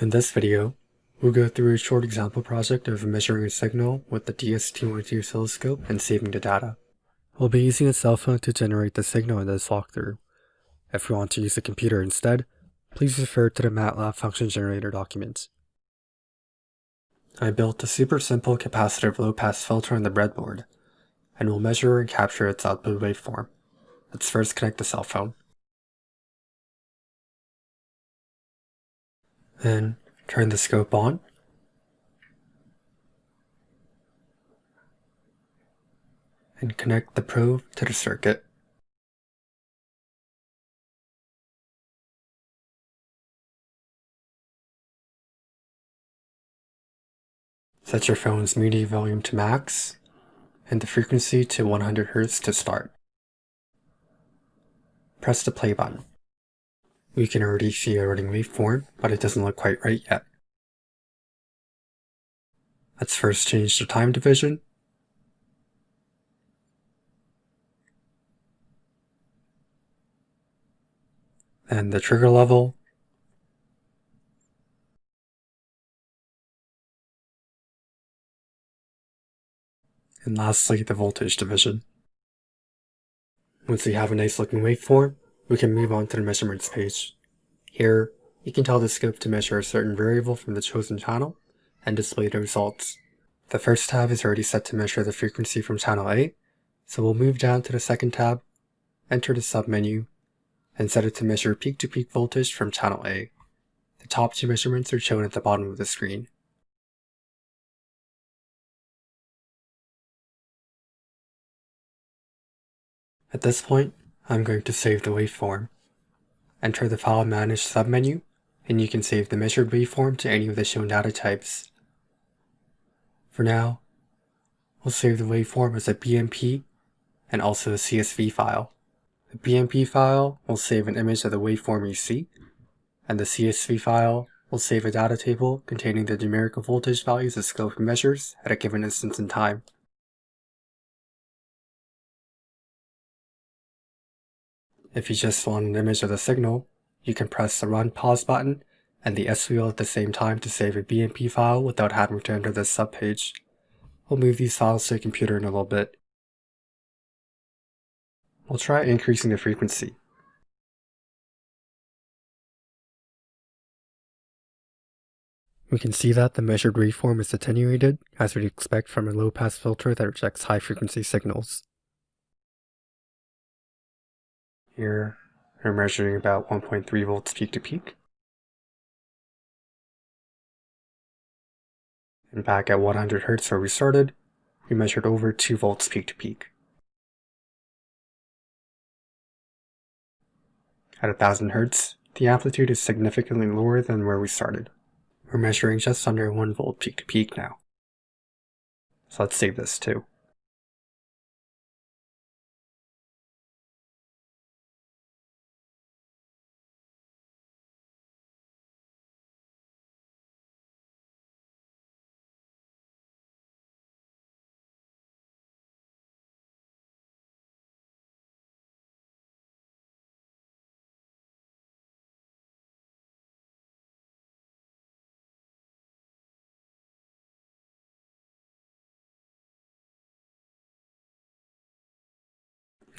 In this video, we'll go through a short example project of measuring a signal with the DS212 oscilloscope and saving the data. We'll be using a cell phone to generate the signal in this walkthrough. If you want to use a computer instead, please refer to the MATLAB function generator document. I built a super simple capacitive low-pass filter on the breadboard, and we'll measure and capture its output waveform. Let's first connect the cell phone. Then turn the scope on. And connect the probe to the circuit. Set your phone's media volume to max and the frequency to 100 Hz to start. Press the play button. We can already see a running waveform, but it doesn't look quite right yet. Let's first change the time division. And the trigger level. And lastly, the voltage division. Once we have a nice looking waveform, we can move on to the measurements page. Here, you can tell the scope to measure a certain variable from the chosen channel and display the results. The first tab is already set to measure the frequency from channel A, so we'll move down to the second tab, enter the submenu, and set it to measure peak-to-peak voltage from channel A. The top two measurements are shown at the bottom of the screen. At this point, I'm going to save the waveform. Enter the File Manage submenu, and you can save the measured waveform to any of the shown data types. For now, we'll save the waveform as a BMP and also a CSV file. The BMP file will save an image of the waveform you see, and the CSV file will save a data table containing the numerical voltage values the scope measures at a given instance in time. If you just want an image of the signal, you can press the Run Pause button and the S wheel at the same time to save a BMP file without having to enter this subpage. We'll move these files to a computer in a little bit. We'll try increasing the frequency. We can see that the measured waveform is attenuated, as we'd expect from a low-pass filter that rejects high-frequency signals. Here, we're measuring about 1.3 volts peak to peak. And back at 100 Hz where we started, we measured over 2 volts peak to peak. At 1000 Hz, the amplitude is significantly lower than where we started. We're measuring just under 1 volt peak to peak now. So let's save this too.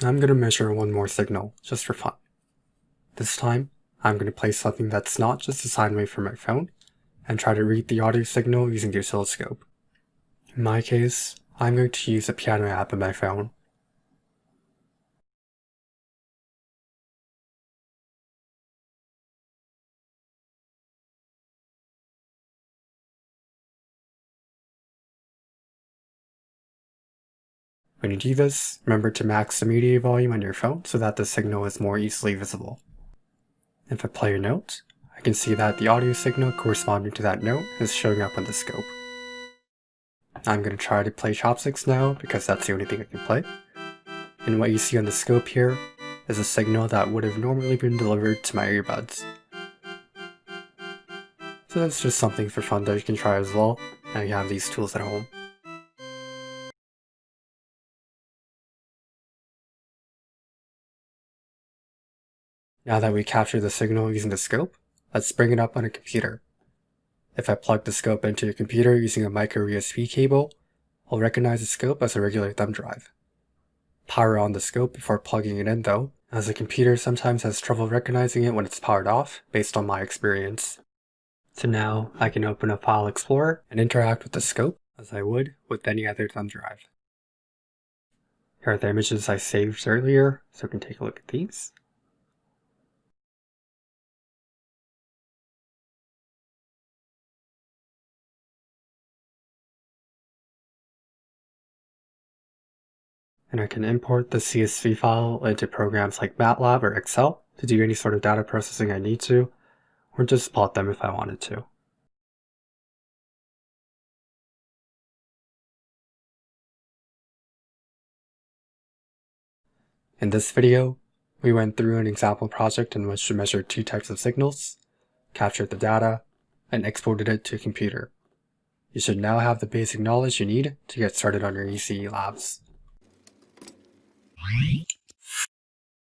I'm going to measure one more signal, just for fun. This time, I'm going to play something that's not just a sine wave from my phone, and try to read the audio signal using the oscilloscope. In my case, I'm going to use a piano app on my phone. When you do this, remember to max the media volume on your phone so that the signal is more easily visible. If I play a note, I can see that the audio signal corresponding to that note is showing up on the scope. I'm going to try to play chopsticks now because that's the only thing I can play. And what you see on the scope here is a signal that would have normally been delivered to my earbuds. So that's just something for fun that you can try as well, now you have these tools at home. Now that we captured the signal using the scope, let's bring it up on a computer. If I plug the scope into a computer using a micro USB cable, I'll recognize the scope as a regular thumb drive. Power on the scope before plugging it in though, as the computer sometimes has trouble recognizing it when it's powered off, based on my experience. So now I can open a File Explorer and interact with the scope as I would with any other thumb drive. Here are the images I saved earlier, so we can take a look at these. And I can import the CSV file into programs like MATLAB or Excel to do any sort of data processing I need to, or just plot them if I wanted to. In this video, we went through an example project in which we measured two types of signals, captured the data, and exported it to a computer. You should now have the basic knowledge you need to get started on your ECE labs.